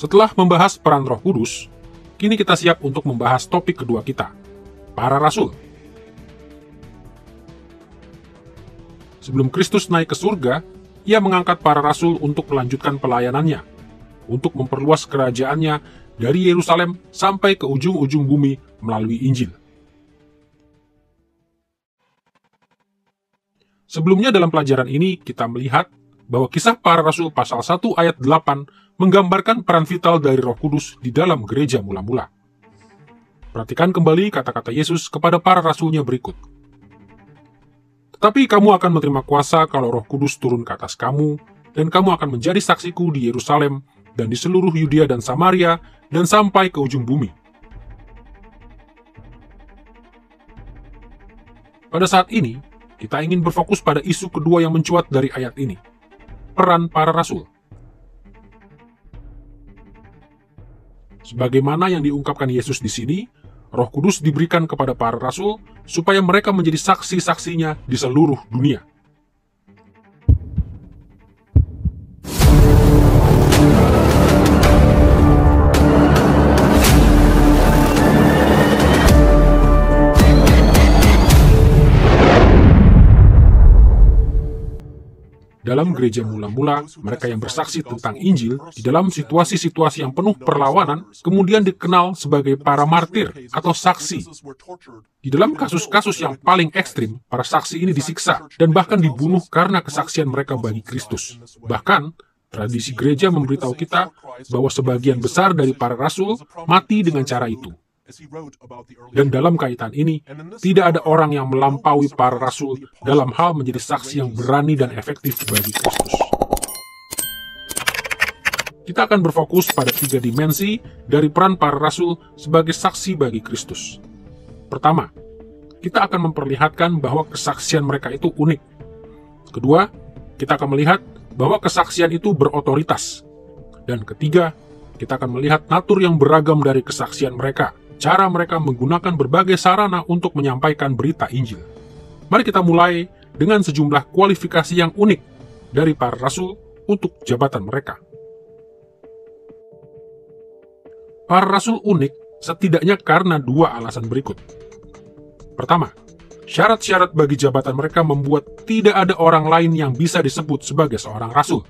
Setelah membahas peran Roh Kudus, kini kita siap untuk membahas topik kedua kita, para rasul. Sebelum Kristus naik ke surga, Ia mengangkat para rasul untuk melanjutkan pelayanannya, untuk memperluas kerajaannya dari Yerusalem sampai ke ujung-ujung bumi melalui Injil. Sebelumnya dalam pelajaran ini kita melihat bahwa kisah para rasul pasal 1 ayat 8 menggambarkan peran vital dari Roh Kudus di dalam gereja mula-mula. Perhatikan kembali kata-kata Yesus kepada para rasulnya berikut. Tetapi kamu akan menerima kuasa kalau Roh Kudus turun ke atas kamu, dan kamu akan menjadi saksiku di Yerusalem dan di seluruh Yudea dan Samaria dan sampai ke ujung bumi. Pada saat ini, kita ingin berfokus pada isu kedua yang mencuat dari ayat ini, peran para rasul. Sebagaimana yang diungkapkan Yesus di sini, Roh Kudus diberikan kepada para rasul supaya mereka menjadi saksi-saksinya di seluruh dunia. Dalam gereja mula-mula, mereka yang bersaksi tentang Injil di dalam situasi-situasi yang penuh perlawanan kemudian dikenal sebagai para martir atau saksi. Di dalam kasus-kasus yang paling ekstrim, para saksi ini disiksa dan bahkan dibunuh karena kesaksian mereka bagi Kristus. Bahkan, tradisi gereja memberitahu kita bahwa sebagian besar dari para rasul mati dengan cara itu. Dan dalam kaitan ini, tidak ada orang yang melampaui para rasul dalam hal menjadi saksi yang berani dan efektif bagi Kristus. Kita akan berfokus pada 3 dimensi dari peran para rasul sebagai saksi bagi Kristus. Pertama, kita akan memperlihatkan bahwa kesaksian mereka itu unik. Kedua, kita akan melihat bahwa kesaksian itu berotoritas. Dan ketiga, kita akan melihat natur yang beragam dari kesaksian mereka, cara mereka menggunakan berbagai sarana untuk menyampaikan berita Injil. Mari kita mulai dengan sejumlah kualifikasi yang unik dari para rasul untuk jabatan mereka. Para rasul unik setidaknya karena 2 alasan berikut. Pertama, syarat-syarat bagi jabatan mereka membuat tidak ada orang lain yang bisa disebut sebagai seorang rasul.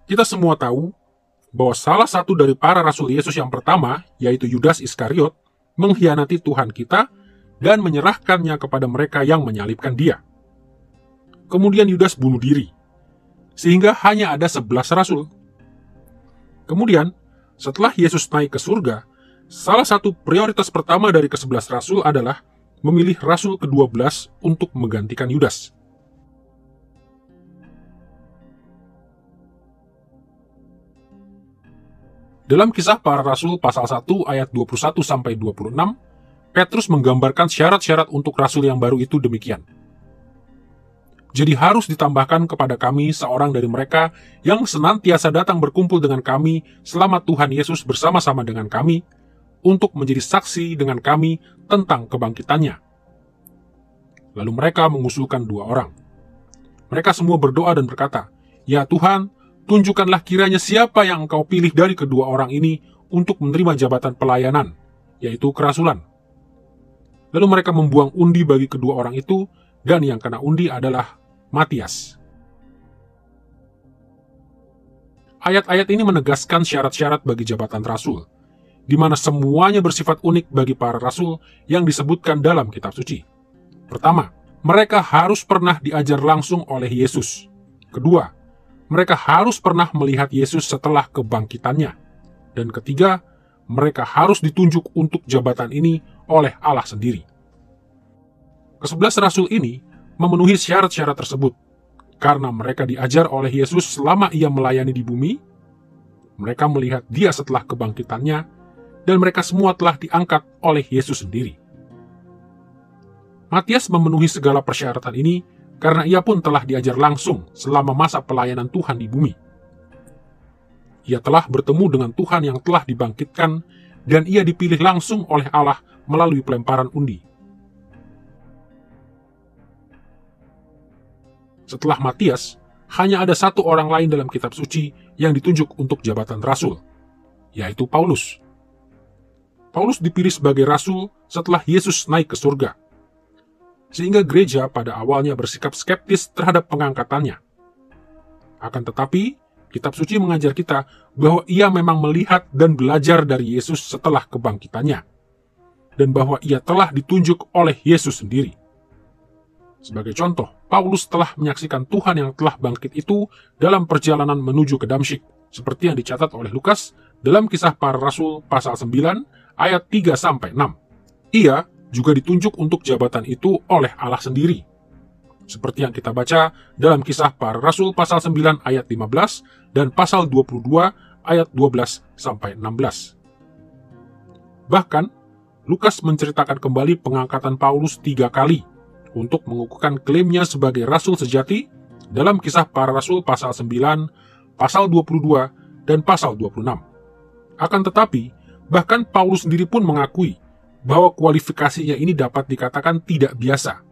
Kita semua tahu bahwa salah satu dari para rasul Yesus yang pertama, yaitu Yudas Iskariot, mengkhianati Tuhan kita dan menyerahkannya kepada mereka yang menyalibkan Dia. Kemudian Yudas bunuh diri, sehingga hanya ada 11 rasul. Kemudian, setelah Yesus naik ke surga, salah satu prioritas pertama dari ke-11 rasul adalah memilih rasul ke-12 untuk menggantikan Yudas. Dalam kisah para rasul pasal 1 ayat 21-26, Petrus menggambarkan syarat-syarat untuk rasul yang baru itu demikian. Jadi harus ditambahkan kepada kami seorang dari mereka yang senantiasa datang berkumpul dengan kami selama Tuhan Yesus bersama-sama dengan kami, untuk menjadi saksi dengan kami tentang kebangkitannya. Lalu mereka mengusulkan 2 orang. Mereka semua berdoa dan berkata, "Ya Tuhan, tunjukkanlah kiranya siapa yang Engkau pilih dari kedua orang ini untuk menerima jabatan pelayanan, yaitu kerasulan." Lalu mereka membuang undi bagi kedua orang itu, dan yang kena undi adalah Matias. Ayat-ayat ini menegaskan syarat-syarat bagi jabatan rasul, di mana semuanya bersifat unik bagi para rasul yang disebutkan dalam kitab suci. Pertama, mereka harus pernah diajar langsung oleh Yesus. Kedua, mereka harus pernah melihat Yesus setelah kebangkitannya. Dan ketiga, mereka harus ditunjuk untuk jabatan ini oleh Allah sendiri. Ke-11 rasul ini memenuhi syarat-syarat tersebut, karena mereka diajar oleh Yesus selama Ia melayani di bumi, mereka melihat Dia setelah kebangkitannya, dan mereka semua telah diangkat oleh Yesus sendiri. Matias memenuhi segala persyaratan ini karena ia pun telah diajar langsung selama masa pelayanan Tuhan di bumi. Ia telah bertemu dengan Tuhan yang telah dibangkitkan, dan ia dipilih langsung oleh Allah melalui pelemparan undi. Setelah Matias, hanya ada satu orang lain dalam kitab suci yang ditunjuk untuk jabatan rasul, yaitu Paulus. Paulus dipilih sebagai rasul setelah Yesus naik ke surga, sehingga gereja pada awalnya bersikap skeptis terhadap pengangkatannya. Akan tetapi, kitab suci mengajar kita bahwa ia memang melihat dan belajar dari Yesus setelah kebangkitannya, dan bahwa ia telah ditunjuk oleh Yesus sendiri. Sebagai contoh, Paulus telah menyaksikan Tuhan yang telah bangkit itu dalam perjalanan menuju ke Damsyik, seperti yang dicatat oleh Lukas dalam Kisah Para Rasul pasal 9 ayat 3-6. Ia juga ditunjuk untuk jabatan itu oleh Allah sendiri, seperti yang kita baca dalam Kisah Para Rasul pasal 9 ayat 15 dan pasal 22 ayat 12-16. Bahkan, Lukas menceritakan kembali pengangkatan Paulus 3 kali untuk mengukuhkan klaimnya sebagai rasul sejati dalam Kisah Para Rasul pasal 9, pasal 22, dan pasal 26. Akan tetapi, bahkan Paulus sendiri pun mengakui bahwa kualifikasinya ini dapat dikatakan tidak biasa,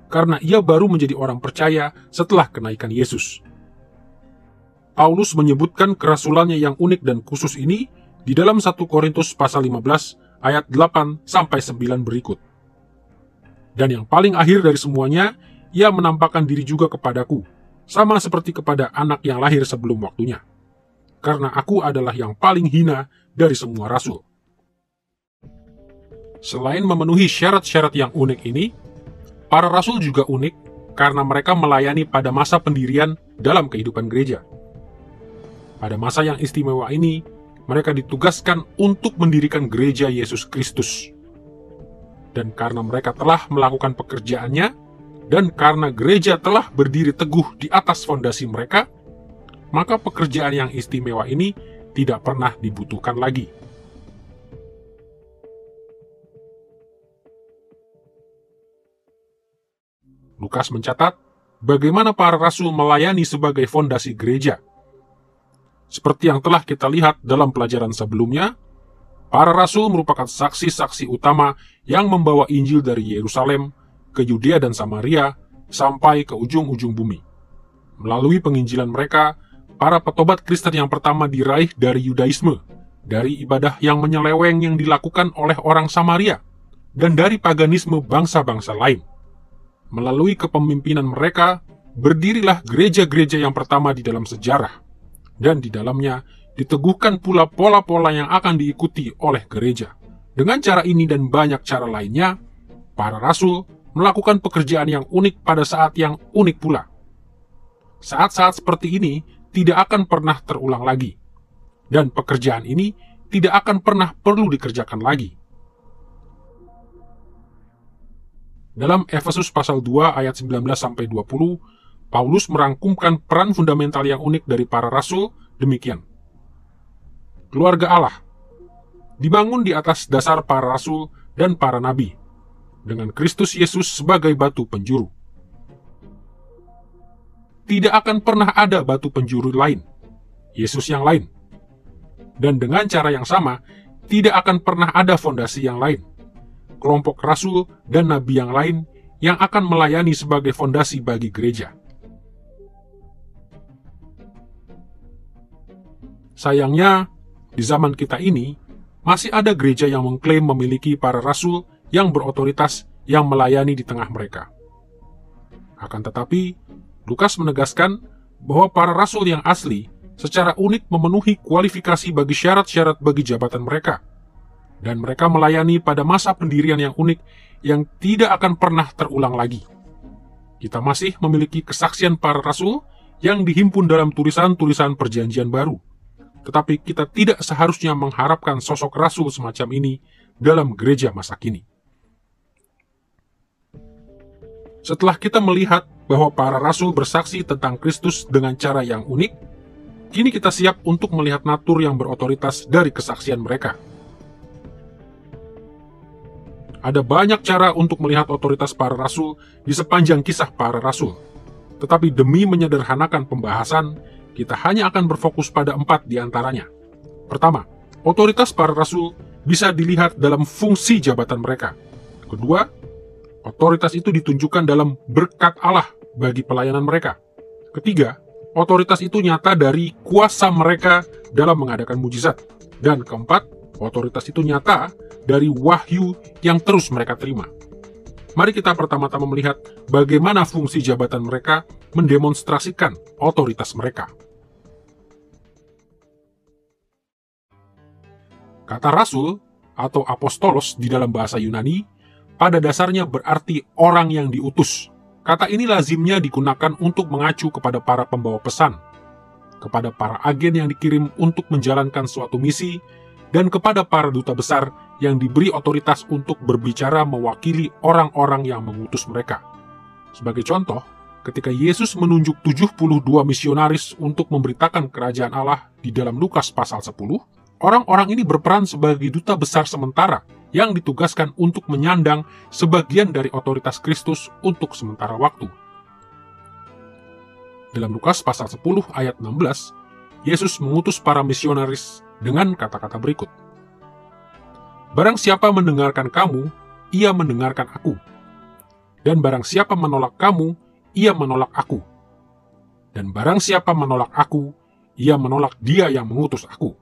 karena ia baru menjadi orang percaya setelah kenaikan Yesus. Paulus menyebutkan kerasulannya yang unik dan khusus ini di dalam 1 Korintus pasal 15 ayat 8-9 berikut. Dan yang paling akhir dari semuanya, ia menampakkan diri juga kepadaku, sama seperti kepada anak yang lahir sebelum waktunya. Karena aku adalah yang paling hina dari semua rasul. Selain memenuhi syarat-syarat yang unik ini, para rasul juga unik karena mereka melayani pada masa pendirian dalam kehidupan gereja. Pada masa yang istimewa ini, mereka ditugaskan untuk mendirikan gereja Yesus Kristus. Dan karena mereka telah melakukan pekerjaannya, dan karena gereja telah berdiri teguh di atas fondasi mereka, maka pekerjaan yang istimewa ini tidak pernah dibutuhkan lagi. Lukas mencatat bagaimana para rasul melayani sebagai fondasi gereja. Seperti yang telah kita lihat dalam pelajaran sebelumnya, para rasul merupakan saksi-saksi utama yang membawa Injil dari Yerusalem ke Yudea dan Samaria sampai ke ujung-ujung bumi. Melalui penginjilan mereka, para petobat Kristen yang pertama diraih dari Yudaisme, dari ibadah yang menyeleweng yang dilakukan oleh orang Samaria, dan dari paganisme bangsa-bangsa lain. Melalui kepemimpinan mereka, berdirilah gereja-gereja yang pertama di dalam sejarah, dan di dalamnya diteguhkan pula pola-pola yang akan diikuti oleh gereja. Dengan cara ini dan banyak cara lainnya, para rasul melakukan pekerjaan yang unik pada saat yang unik pula. Saat-saat seperti ini tidak akan pernah terulang lagi, dan pekerjaan ini tidak akan pernah perlu dikerjakan lagi. Dalam Efesus pasal 2 ayat 19-20, Paulus merangkumkan peran fundamental yang unik dari para rasul demikian. Keluarga Allah dibangun di atas dasar para rasul dan para nabi, dengan Kristus Yesus sebagai batu penjuru. Tidak akan pernah ada batu penjuru lain, Yesus yang lain. Dan dengan cara yang sama, tidak akan pernah ada fondasi yang lain, kelompok rasul dan nabi yang lain yang akan melayani sebagai fondasi bagi gereja. Sayangnya, di zaman kita ini, masih ada gereja yang mengklaim memiliki para rasul yang berotoritas yang melayani di tengah mereka. Akan tetapi, Lukas menegaskan bahwa para rasul yang asli secara unik memenuhi kualifikasi bagi syarat-syarat bagi jabatan mereka, dan mereka melayani pada masa pendirian yang unik yang tidak akan pernah terulang lagi. Kita masih memiliki kesaksian para rasul yang dihimpun dalam tulisan-tulisan Perjanjian Baru. Tetapi kita tidak seharusnya mengharapkan sosok rasul semacam ini dalam gereja masa kini. Setelah kita melihat bahwa para rasul bersaksi tentang Kristus dengan cara yang unik, kini kita siap untuk melihat natur yang berotoritas dari kesaksian mereka. Ada banyak cara untuk melihat otoritas para rasul di sepanjang kisah para rasul. Tetapi demi menyederhanakan pembahasan, kita hanya akan berfokus pada 4 di antaranya. Pertama, otoritas para rasul bisa dilihat dalam fungsi jabatan mereka. Kedua, otoritas itu ditunjukkan dalam berkat Allah bagi pelayanan mereka. Ketiga, otoritas itu nyata dari kuasa mereka dalam mengadakan mujizat. Dan keempat, otoritas itu nyata dari wahyu yang terus mereka terima. Mari kita pertama-tama melihat bagaimana fungsi jabatan mereka mendemonstrasikan otoritas mereka. Kata rasul atau apostolos di dalam bahasa Yunani pada dasarnya berarti orang yang diutus. Kata ini lazimnya digunakan untuk mengacu kepada para pembawa pesan, kepada para agen yang dikirim untuk menjalankan suatu misi, dan kepada para duta besar yang diberi otoritas untuk berbicara mewakili orang-orang yang mengutus mereka. Sebagai contoh, ketika Yesus menunjuk 72 misionaris untuk memberitakan kerajaan Allah di dalam Lukas pasal 10, orang-orang ini berperan sebagai duta besar sementara yang ditugaskan untuk menyandang sebagian dari otoritas Kristus untuk sementara waktu. Dalam Lukas pasal 10 ayat 16, Yesus mengutus para misionaris dengan kata-kata berikut. Barang siapa mendengarkan kamu, ia mendengarkan aku. Dan barang siapa menolak kamu, ia menolak aku. Dan barang siapa menolak aku, ia menolak dia yang mengutus aku.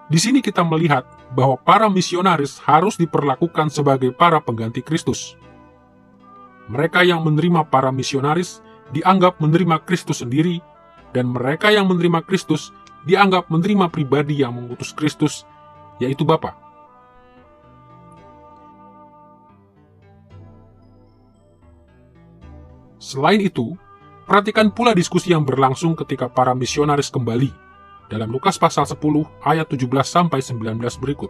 Di sini kita melihat bahwa para misionaris harus diperlakukan sebagai para pengganti Kristus. Mereka yang menerima para misionaris dianggap menerima Kristus sendiri, dan mereka yang menerima Kristus dianggap menerima pribadi yang mengutus Kristus, yaitu Bapa. Selain itu, perhatikan pula diskusi yang berlangsung ketika para misionaris kembali dalam Lukas pasal 10 ayat 17-19 berikut.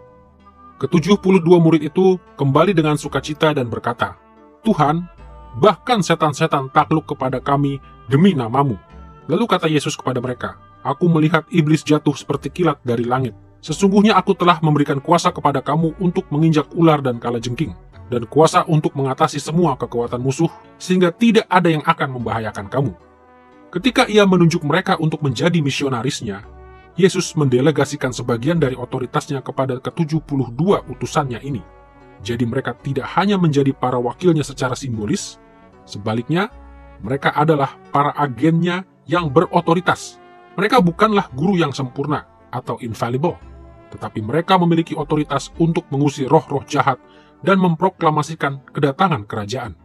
Ke-72 murid itu kembali dengan sukacita dan berkata, "Tuhan, bahkan setan-setan takluk kepada kami demi nama-Mu." Lalu kata Yesus kepada mereka, "Aku melihat iblis jatuh seperti kilat dari langit. Sesungguhnya aku telah memberikan kuasa kepada kamu untuk menginjak ular dan kalajengking, dan kuasa untuk mengatasi semua kekuatan musuh, sehingga tidak ada yang akan membahayakan kamu." Ketika ia menunjuk mereka untuk menjadi misionarisnya, Yesus mendelegasikan sebagian dari otoritasnya kepada ke-72 utusannya ini. Jadi mereka tidak hanya menjadi para wakilnya secara simbolis, sebaliknya, mereka adalah para agennya yang berotoritas. Mereka bukanlah guru yang sempurna atau infallible, tetapi mereka memiliki otoritas untuk mengusir roh-roh jahat dan memproklamasikan kedatangan kerajaan.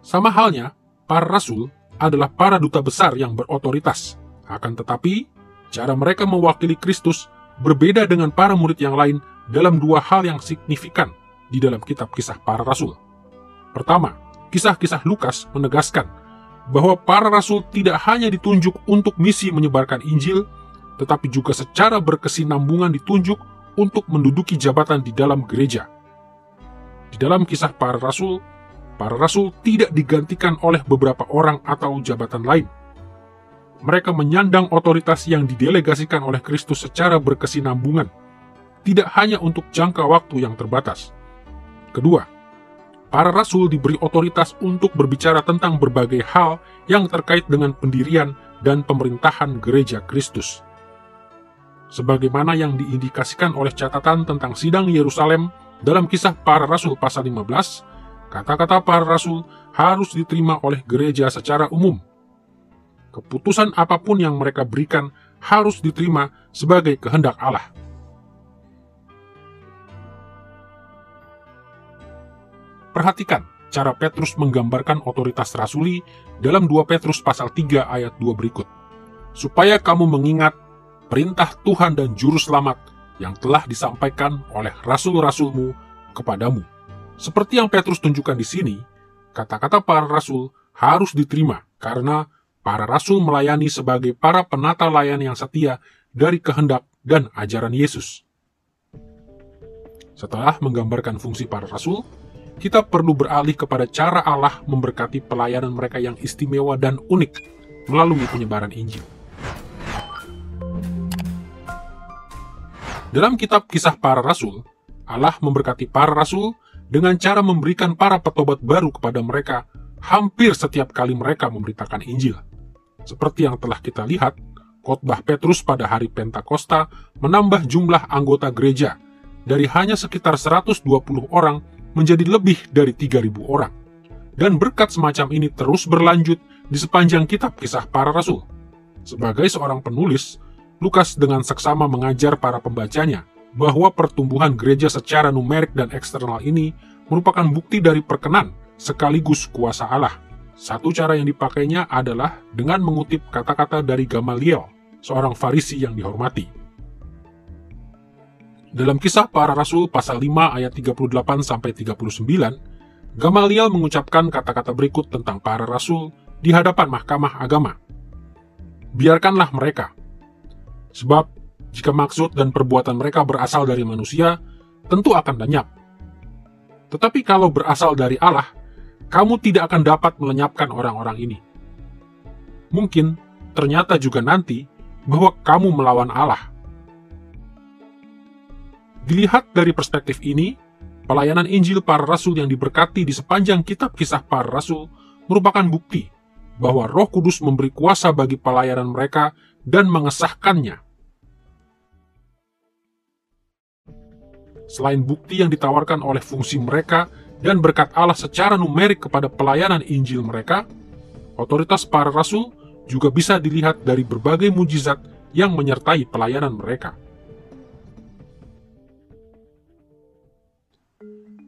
Sama halnya, para rasul adalah para duta besar yang berotoritas. Akan tetapi, cara mereka mewakili Kristus berbeda dengan para murid yang lain dalam dua hal yang signifikan di dalam kitab kisah para rasul. Pertama, kisah-kisah Lukas menegaskan bahwa para rasul tidak hanya ditunjuk untuk misi menyebarkan Injil, tetapi juga secara berkesinambungan ditunjuk untuk menduduki jabatan di dalam gereja. Di dalam kisah para rasul tidak digantikan oleh beberapa orang atau jabatan lain. Mereka menyandang otoritas yang didelegasikan oleh Kristus secara berkesinambungan, tidak hanya untuk jangka waktu yang terbatas. Kedua, para rasul diberi otoritas untuk berbicara tentang berbagai hal yang terkait dengan pendirian dan pemerintahan gereja Kristus. Sebagaimana yang diindikasikan oleh catatan tentang sidang Yerusalem dalam kisah para rasul pasal 15, kata-kata para rasul harus diterima oleh gereja secara umum. Keputusan apapun yang mereka berikan harus diterima sebagai kehendak Allah. Perhatikan cara Petrus menggambarkan otoritas rasuli dalam 2 Petrus pasal 3 ayat 2 berikut. Supaya kamu mengingat perintah Tuhan dan Juru Selamat yang telah disampaikan oleh rasul-rasulmu kepadamu. Seperti yang Petrus tunjukkan di sini, kata-kata para rasul harus diterima karena para rasul melayani sebagai para penata layan yang setia dari kehendak dan ajaran Yesus. Setelah menggambarkan fungsi para rasul, kita perlu beralih kepada cara Allah memberkati pelayanan mereka yang istimewa dan unik melalui penyebaran Injil. Dalam kitab kisah para rasul, Allah memberkati para rasul dengan cara memberikan para petobat baru kepada mereka hampir setiap kali mereka memberitakan Injil. Seperti yang telah kita lihat, khotbah Petrus pada hari Pentakosta menambah jumlah anggota gereja dari hanya sekitar 120 orang menjadi lebih dari 3.000 orang. Dan berkat semacam ini terus berlanjut di sepanjang kitab Kisah Para Rasul. Sebagai seorang penulis, Lukas dengan seksama mengajar para pembacanya bahwa pertumbuhan gereja secara numerik dan eksternal ini merupakan bukti dari perkenan sekaligus kuasa Allah. Satu cara yang dipakainya adalah dengan mengutip kata-kata dari Gamaliel, seorang Farisi yang dihormati. Dalam Kisah Para Rasul pasal 5 ayat 38-39, Gamaliel mengucapkan kata-kata berikut tentang para rasul di hadapan mahkamah agama. Biarkanlah mereka. Sebab, jika maksud dan perbuatan mereka berasal dari manusia, tentu akan lenyap. Tetapi kalau berasal dari Allah, kamu tidak akan dapat melenyapkan orang-orang ini. Mungkin, ternyata juga nanti, bahwa kamu melawan Allah. Dilihat dari perspektif ini, pelayanan Injil para Rasul yang diberkati di sepanjang kitab Kisah Para Rasul merupakan bukti bahwa Roh Kudus memberi kuasa bagi pelayanan mereka dan mengesahkannya. Selain bukti yang ditawarkan oleh fungsi mereka dan berkat Allah secara numerik kepada pelayanan Injil mereka, otoritas para rasul juga bisa dilihat dari berbagai mujizat yang menyertai pelayanan mereka.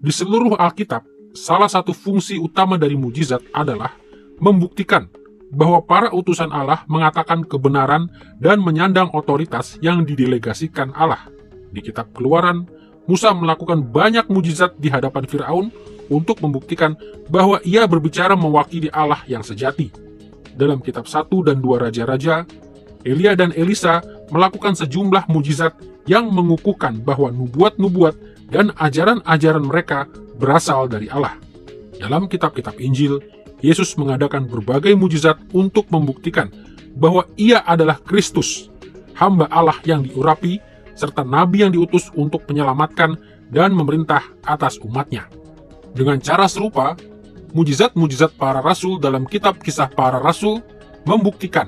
Di seluruh Alkitab, salah satu fungsi utama dari mujizat adalah membuktikan bahwa para utusan Allah mengatakan kebenaran dan menyandang otoritas yang didelegasikan Allah. Di kitab Keluaran, Musa melakukan banyak mujizat di hadapan Firaun untuk membuktikan bahwa ia berbicara mewakili Allah yang sejati. Dalam kitab 1 dan 2 Raja-Raja, Elia dan Elisa melakukan sejumlah mujizat yang mengukuhkan bahwa nubuat-nubuat dan ajaran-ajaran mereka berasal dari Allah. Dalam kitab-kitab Injil, Yesus mengadakan berbagai mujizat untuk membuktikan bahwa ia adalah Kristus, hamba Allah yang diurapi, serta nabi yang diutus untuk menyelamatkan dan memerintah atas umatnya. Dengan cara serupa, mujizat-mujizat para rasul dalam kitab Kisah Para Rasul membuktikan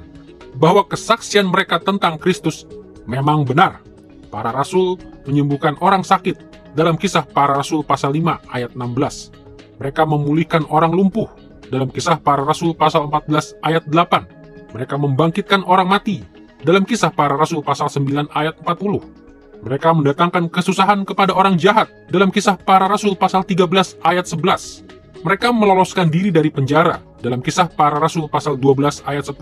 bahwa kesaksian mereka tentang Kristus memang benar. Para rasul menyembuhkan orang sakit dalam Kisah Para Rasul pasal 5 ayat 16. Mereka memulihkan orang lumpuh dalam Kisah Para Rasul pasal 14 ayat 8. Mereka membangkitkan orang mati dalam Kisah Para Rasul pasal 9 ayat 40. Mereka mendatangkan kesusahan kepada orang jahat dalam Kisah Para Rasul pasal 13 ayat 11. Mereka meloloskan diri dari penjara dalam Kisah Para Rasul pasal 12 ayat 10.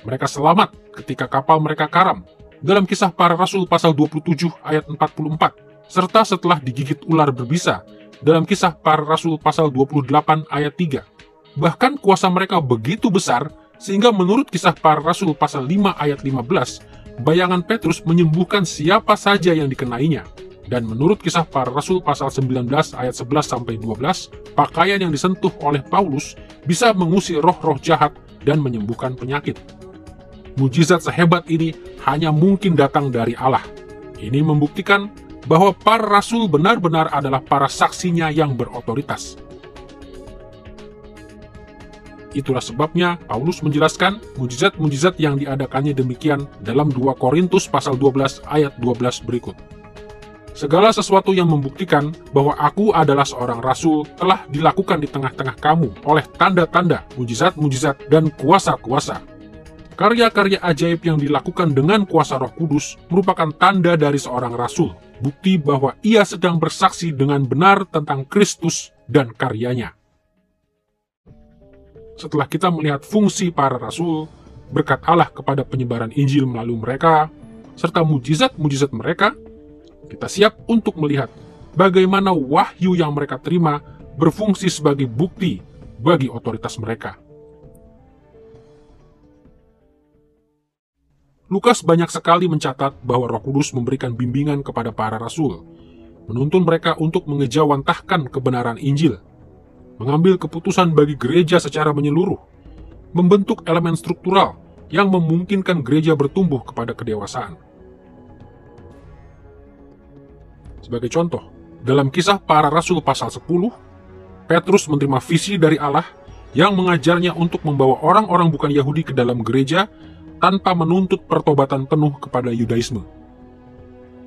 Mereka selamat ketika kapal mereka karam dalam Kisah Para Rasul pasal 27 ayat 44. Serta setelah digigit ular berbisa dalam Kisah Para Rasul pasal 28 ayat 3. Bahkan kuasa mereka begitu besar sehingga menurut Kisah Para Rasul pasal 5 ayat 15, bayangan Petrus menyembuhkan siapa saja yang dikenainya. Dan menurut Kisah Para Rasul pasal 19 ayat 11-12, pakaian yang disentuh oleh Paulus bisa mengusir roh-roh jahat dan menyembuhkan penyakit. Mujizat sehebat ini hanya mungkin datang dari Allah. Ini membuktikan bahwa para rasul benar-benar adalah para saksinya yang berotoritas. Itulah sebabnya Paulus menjelaskan mujizat-mujizat yang diadakannya demikian dalam 2 Korintus pasal 12 ayat 12 berikut. Segala sesuatu yang membuktikan bahwa aku adalah seorang rasul telah dilakukan di tengah-tengah kamu oleh tanda-tanda, mujizat-mujizat, dan kuasa-kuasa. Karya-karya ajaib yang dilakukan dengan kuasa Roh Kudus merupakan tanda dari seorang rasul, bukti bahwa ia sedang bersaksi dengan benar tentang Kristus dan karyanya. Setelah kita melihat fungsi para rasul, berkat Allah kepada penyebaran Injil melalui mereka, serta mujizat-mujizat mereka, kita siap untuk melihat bagaimana wahyu yang mereka terima berfungsi sebagai bukti bagi otoritas mereka. Lukas banyak sekali mencatat bahwa Roh Kudus memberikan bimbingan kepada para rasul, menuntun mereka untuk mengejawantahkan kebenaran Injil, mengambil keputusan bagi gereja secara menyeluruh, membentuk elemen struktural yang memungkinkan gereja bertumbuh kepada kedewasaan. Sebagai contoh, dalam Kisah Para Rasul pasal 10, Petrus menerima visi dari Allah yang mengajarnya untuk membawa orang-orang bukan Yahudi ke dalam gereja tanpa menuntut pertobatan penuh kepada Yudaisme.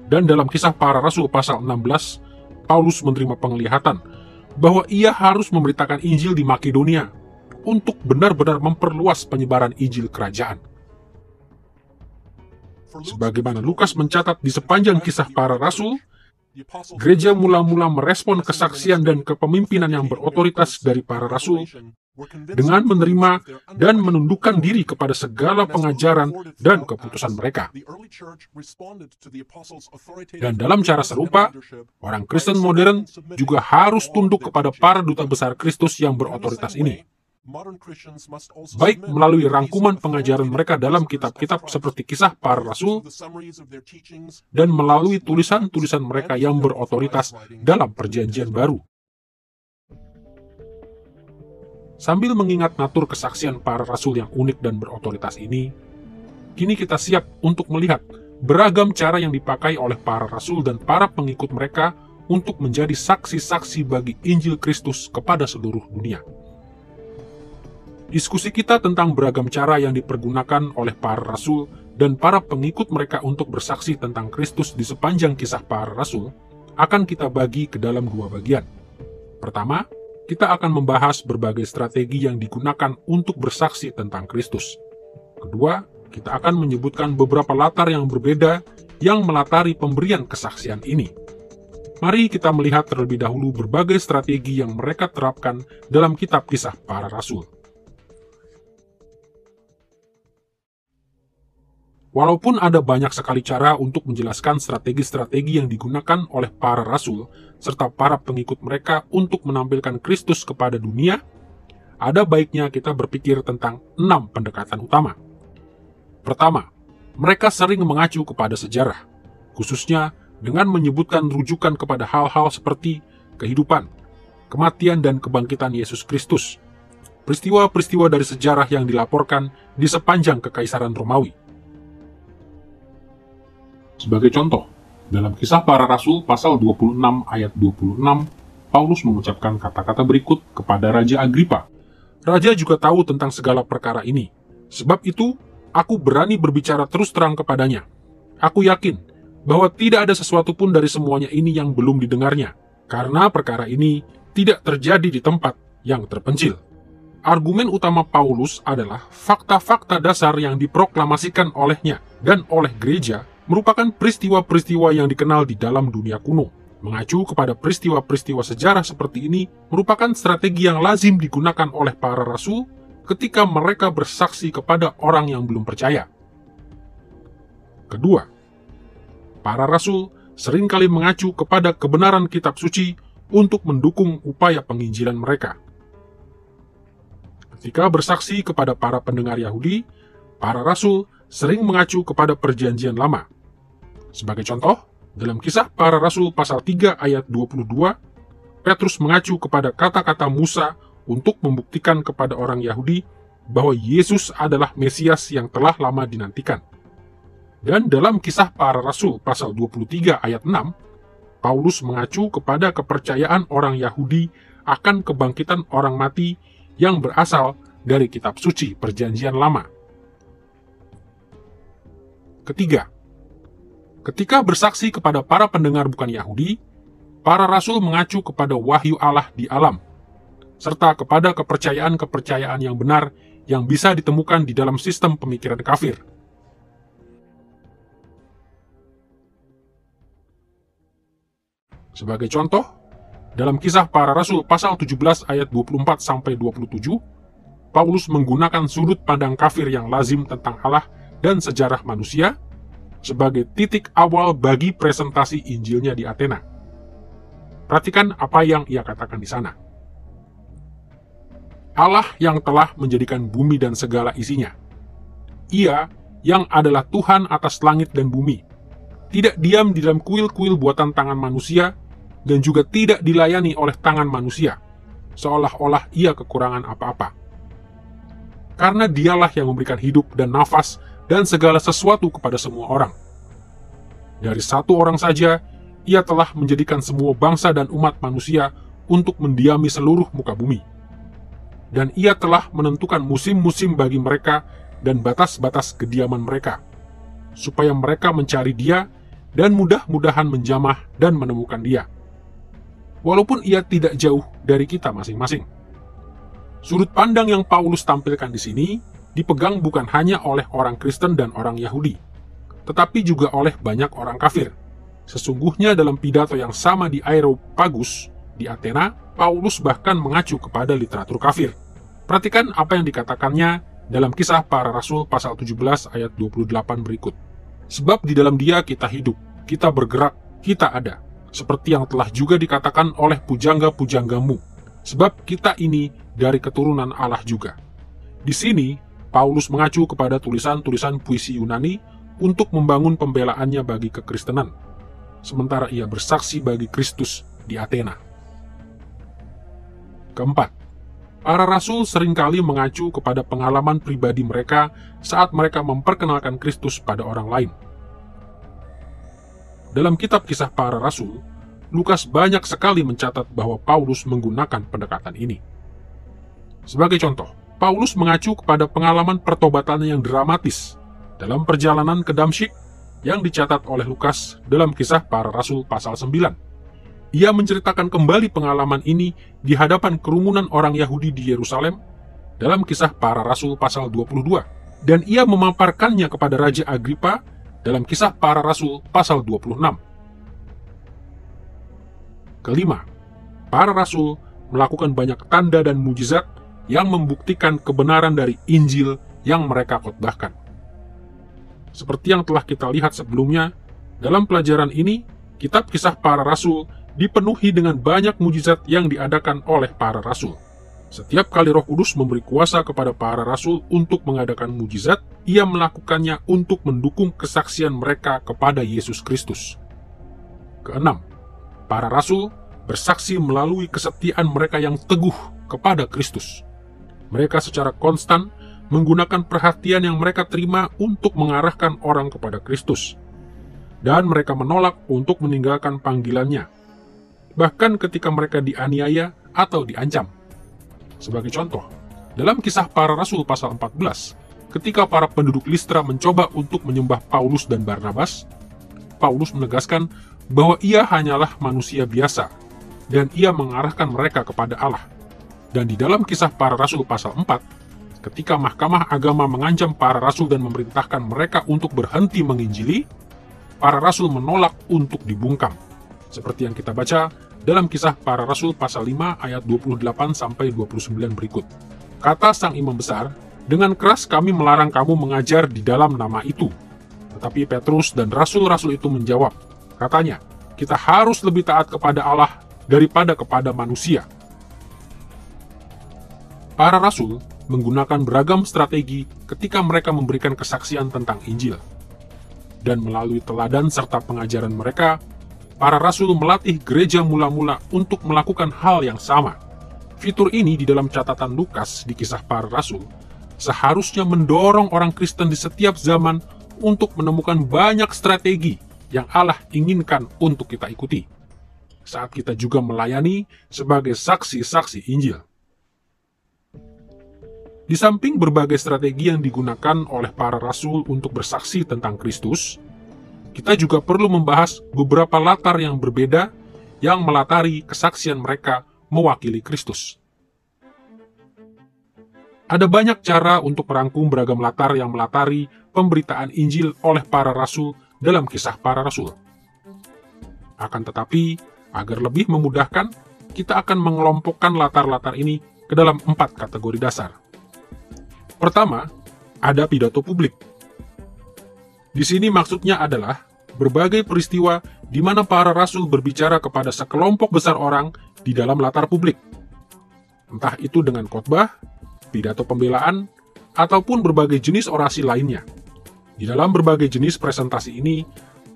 Dan dalam Kisah Para Rasul pasal 16, Paulus menerima penglihatan bahwa ia harus memberitakan Injil di Makedonia, untuk benar-benar memperluas penyebaran Injil Kerajaan. Sebagaimana Lukas mencatat di sepanjang kisah para rasul, gereja mula-mula merespon kesaksian dan kepemimpinan yang berotoritas dari para rasul dengan menerima dan menundukkan diri kepada segala pengajaran dan keputusan mereka. Dan dalam cara serupa, orang Kristen modern juga harus tunduk kepada para duta besar Kristus yang berotoritas ini, baik melalui rangkuman pengajaran mereka dalam kitab-kitab seperti Kisah Para Rasul, dan melalui tulisan-tulisan mereka yang berotoritas dalam Perjanjian Baru. Sambil mengingat natur kesaksian para rasul yang unik dan berotoritas ini, kini kita siap untuk melihat beragam cara yang dipakai oleh para rasul dan para pengikut mereka untuk menjadi saksi-saksi bagi Injil Kristus kepada seluruh dunia. Diskusi kita tentang beragam cara yang dipergunakan oleh para rasul dan para pengikut mereka untuk bersaksi tentang Kristus di sepanjang kisah para rasul akan kita bagi ke dalam dua bagian. Pertama, kita akan membahas berbagai strategi yang digunakan untuk bersaksi tentang Kristus. Kedua, kita akan menyebutkan beberapa latar yang berbeda yang melatari pemberian kesaksian ini. Mari kita melihat terlebih dahulu berbagai strategi yang mereka terapkan dalam kitab Kisah Para Rasul. Walaupun ada banyak sekali cara untuk menjelaskan strategi-strategi yang digunakan oleh para rasul serta para pengikut mereka untuk menampilkan Kristus kepada dunia, ada baiknya kita berpikir tentang 6 pendekatan utama. Pertama, mereka sering mengacu kepada sejarah, khususnya dengan menyebutkan rujukan kepada hal-hal seperti kehidupan, kematian dan kebangkitan Yesus Kristus, peristiwa-peristiwa dari sejarah yang dilaporkan di sepanjang Kekaisaran Romawi. Sebagai contoh, dalam Kisah Para Rasul pasal 26 ayat 26, Paulus mengucapkan kata-kata berikut kepada Raja Agripa. Raja juga tahu tentang segala perkara ini. Sebab itu, aku berani berbicara terus terang kepadanya. Aku yakin bahwa tidak ada sesuatu pun dari semuanya ini yang belum didengarnya, karena perkara ini tidak terjadi di tempat yang terpencil. Argumen utama Paulus adalah fakta-fakta dasar yang diproklamasikan olehnya dan oleh gereja merupakan peristiwa-peristiwa yang dikenal di dalam dunia kuno. Mengacu kepada peristiwa-peristiwa sejarah seperti ini merupakan strategi yang lazim digunakan oleh para rasul ketika mereka bersaksi kepada orang yang belum percaya. Kedua, para rasul seringkali mengacu kepada kebenaran kitab suci untuk mendukung upaya penginjilan mereka. Ketika bersaksi kepada para pendengar Yahudi, para rasul sering mengacu kepada Perjanjian Lama. Sebagai contoh, dalam Kisah Para Rasul pasal 3 ayat 22, Petrus mengacu kepada kata-kata Musa untuk membuktikan kepada orang Yahudi bahwa Yesus adalah Mesias yang telah lama dinantikan. Dan dalam Kisah Para Rasul pasal 23 ayat 6, Paulus mengacu kepada kepercayaan orang Yahudi akan kebangkitan orang mati yang berasal dari kitab suci Perjanjian Lama. Ketiga, ketika bersaksi kepada para pendengar bukan Yahudi, para rasul mengacu kepada wahyu Allah di alam, serta kepada kepercayaan-kepercayaan yang benar yang bisa ditemukan di dalam sistem pemikiran kafir. Sebagai contoh, dalam Kisah Para Rasul pasal 17 ayat 24-27, Paulus menggunakan sudut pandang kafir yang lazim tentang Allah dan sejarah manusia sebagai titik awal bagi presentasi Injilnya di Athena. Perhatikan apa yang ia katakan di sana. Allah yang telah menjadikan bumi dan segala isinya. Ia yang adalah Tuhan atas langit dan bumi, tidak diam di dalam kuil-kuil buatan tangan manusia dan juga tidak dilayani oleh tangan manusia, seolah-olah ia kekurangan apa-apa. Karena dialah yang memberikan hidup dan nafas dan segala sesuatu kepada semua orang. Dari satu orang saja, ia telah menjadikan semua bangsa dan umat manusia untuk mendiami seluruh muka bumi. Dan ia telah menentukan musim-musim bagi mereka dan batas-batas kediaman mereka, supaya mereka mencari dia dan mudah-mudahan menjamah dan menemukan dia, walaupun ia tidak jauh dari kita masing-masing. Sudut pandang yang Paulus tampilkan di sini dipegang bukan hanya oleh orang Kristen dan orang Yahudi, tetapi juga oleh banyak orang kafir. Sesungguhnya dalam pidato yang sama di Areopagus di Athena, Paulus bahkan mengacu kepada literatur kafir. Perhatikan apa yang dikatakannya dalam Kisah Para Rasul pasal 17 ayat 28 berikut. Sebab di dalam Dia kita hidup, kita bergerak, kita ada, seperti yang telah juga dikatakan oleh pujangga-pujanggamu, sebab kita ini dari keturunan Allah juga. Di sini, Paulus mengacu kepada tulisan-tulisan puisi Yunani untuk membangun pembelaannya bagi kekristenan, sementara ia bersaksi bagi Kristus di Athena. Keempat, para rasul seringkali mengacu kepada pengalaman pribadi mereka saat mereka memperkenalkan Kristus pada orang lain. Dalam kitab Kisah Para Rasul, Lukas banyak sekali mencatat bahwa Paulus menggunakan pendekatan ini. Sebagai contoh, Paulus mengacu kepada pengalaman pertobatannya yang dramatis dalam perjalanan ke Damsyik yang dicatat oleh Lukas dalam Kisah Para Rasul pasal 9. Ia menceritakan kembali pengalaman ini di hadapan kerumunan orang Yahudi di Yerusalem dalam Kisah Para Rasul pasal 22, dan ia memaparkannya kepada Raja Agripa dalam Kisah Para Rasul pasal 26. Kelima, para rasul melakukan banyak tanda dan mujizat yang membuktikan kebenaran dari Injil yang mereka khotbahkan. Seperti yang telah kita lihat sebelumnya, dalam pelajaran ini, kitab Kisah Para Rasul dipenuhi dengan banyak mujizat yang diadakan oleh para rasul. Setiap kali Roh Kudus memberi kuasa kepada para rasul untuk mengadakan mujizat, ia melakukannya untuk mendukung kesaksian mereka kepada Yesus Kristus. Keenam, para rasul bersaksi melalui kesetiaan mereka yang teguh kepada Kristus. Mereka secara konstan menggunakan perhatian yang mereka terima untuk mengarahkan orang kepada Kristus, dan mereka menolak untuk meninggalkan panggilannya, bahkan ketika mereka dianiaya atau diancam. Sebagai contoh, dalam Kisah Para Rasul pasal 14, ketika para penduduk Listra mencoba untuk menyembah Paulus dan Barnabas, Paulus menegaskan bahwa ia hanyalah manusia biasa, dan ia mengarahkan mereka kepada Allah. Dan di dalam Kisah Para Rasul pasal 4, ketika Mahkamah Agama mengancam para rasul dan memerintahkan mereka untuk berhenti menginjili, para rasul menolak untuk dibungkam. Seperti yang kita baca dalam Kisah Para Rasul pasal 5 ayat 28-29 berikut. Kata sang imam besar, "Dengan keras kami melarang kamu mengajar di dalam nama itu." Tetapi Petrus dan rasul-rasul itu menjawab, katanya, "Kita harus lebih taat kepada Allah daripada kepada manusia." Para rasul menggunakan beragam strategi ketika mereka memberikan kesaksian tentang Injil. Dan melalui teladan serta pengajaran mereka, para rasul melatih gereja mula-mula untuk melakukan hal yang sama. Fitur ini di dalam catatan Lukas di Kisah Para Rasul seharusnya mendorong orang Kristen di setiap zaman untuk menemukan banyak strategi yang Allah inginkan untuk kita ikuti saat kita juga melayani sebagai saksi-saksi Injil. Di samping berbagai strategi yang digunakan oleh para rasul untuk bersaksi tentang Kristus, kita juga perlu membahas beberapa latar yang berbeda yang melatari kesaksian mereka mewakili Kristus. Ada banyak cara untuk merangkum beragam latar yang melatari pemberitaan Injil oleh para rasul dalam Kisah Para Rasul. Akan tetapi, agar lebih memudahkan, kita akan mengelompokkan latar-latar ini ke dalam 4 kategori dasar. Pertama, ada pidato publik. Di sini maksudnya adalah berbagai peristiwa di mana para rasul berbicara kepada sekelompok besar orang di dalam latar publik. Entah itu dengan khotbah, pidato pembelaan, ataupun berbagai jenis orasi lainnya. Di dalam berbagai jenis presentasi ini,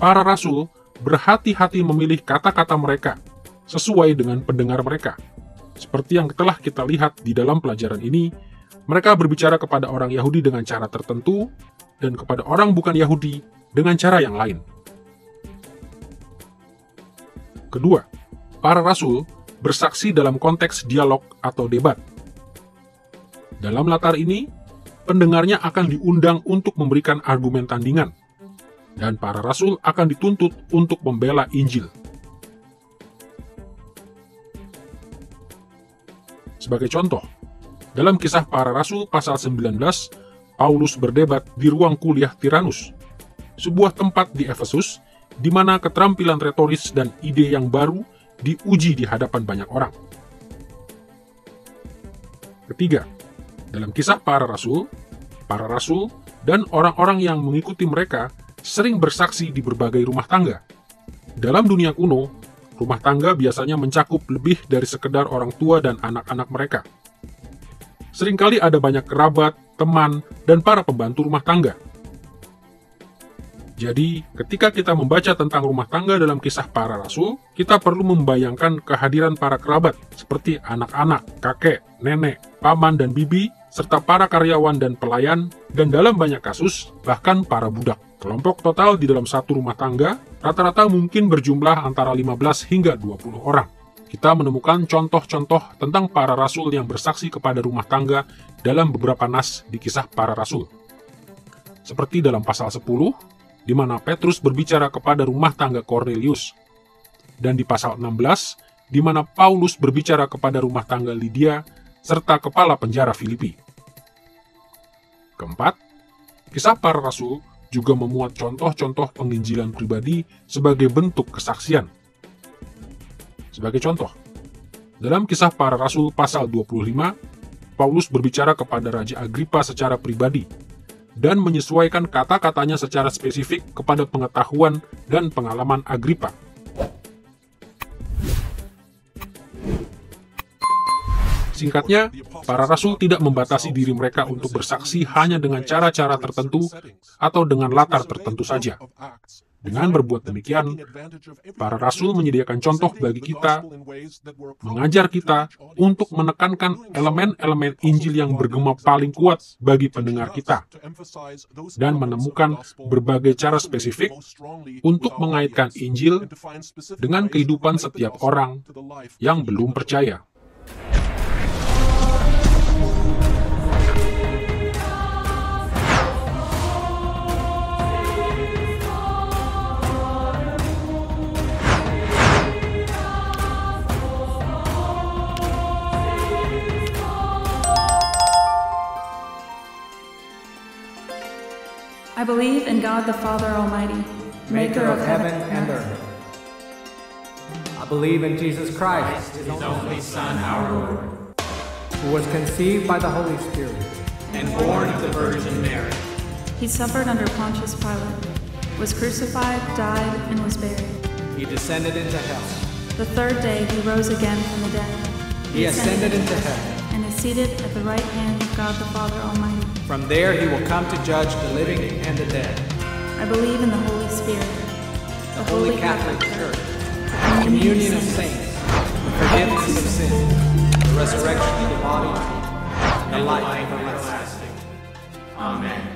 para rasul berhati-hati memilih kata-kata mereka sesuai dengan pendengar mereka. Seperti yang telah kita lihat di dalam pelajaran ini, mereka berbicara kepada orang Yahudi dengan cara tertentu, dan kepada orang bukan Yahudi dengan cara yang lain. Kedua, para rasul bersaksi dalam konteks dialog atau debat. Dalam latar ini, pendengarnya akan diundang untuk memberikan argumen tandingan, dan para rasul akan dituntut untuk membela Injil. Sebagai contoh, Dalam Kisah Para Rasul pasal 19, Paulus berdebat di ruang kuliah Tiranus, sebuah tempat di Efesus di mana keterampilan retoris dan ide yang baru diuji di hadapan banyak orang. Ketiga, dalam Kisah Para Rasul dan orang-orang yang mengikuti mereka sering bersaksi di berbagai rumah tangga. Dalam dunia kuno, rumah tangga biasanya mencakup lebih dari sekedar orang tua dan anak-anak mereka. Seringkali ada banyak kerabat, teman, dan para pembantu rumah tangga. Jadi, ketika kita membaca tentang rumah tangga dalam Kisah Para Rasul, kita perlu membayangkan kehadiran para kerabat seperti anak-anak, kakek, nenek, paman, dan bibi, serta para karyawan dan pelayan, dan dalam banyak kasus, bahkan para budak. Kelompok total di dalam satu rumah tangga rata-rata mungkin berjumlah antara 15 hingga 20 orang. Kita menemukan contoh-contoh tentang para rasul yang bersaksi kepada rumah tangga dalam beberapa nas di Kisah Para Rasul. Seperti dalam pasal 10, di mana Petrus berbicara kepada rumah tangga Cornelius, dan di pasal 16, di mana Paulus berbicara kepada rumah tangga Lydia, serta kepala penjara Filipi. Keempat, Kisah Para Rasul juga memuat contoh-contoh penginjilan pribadi sebagai bentuk kesaksian. Sebagai contoh, dalam Kisah Para Rasul pasal 25, Paulus berbicara kepada Raja Agripa secara pribadi, dan menyesuaikan kata-katanya secara spesifik kepada pengetahuan dan pengalaman Agripa. Singkatnya, para rasul tidak membatasi diri mereka untuk bersaksi hanya dengan cara-cara tertentu atau dengan latar tertentu saja. Dengan berbuat demikian, para rasul menyediakan contoh bagi kita, mengajar kita untuk menekankan elemen-elemen Injil yang bergema paling kuat bagi pendengar kita, dan menemukan berbagai cara spesifik untuk mengaitkan Injil dengan kehidupan setiap orang yang belum percaya. I believe in God the Father Almighty, maker of heaven and earth. I believe in Jesus Christ, His only Son, our Lord, who was conceived by the Holy Spirit and born of the Virgin Mary. He suffered under Pontius Pilate, was crucified, died, and was buried. He descended into hell. The third day he rose again from the dead. He ascended into heaven. And is seated at the right hand of God the Father Almighty. From there he will come to judge the living and the dead. I believe in the Holy Spirit, The Holy Catholic Church, the communion of saints, the forgiveness of sins, the resurrection of the body, and the life everlasting. Amen.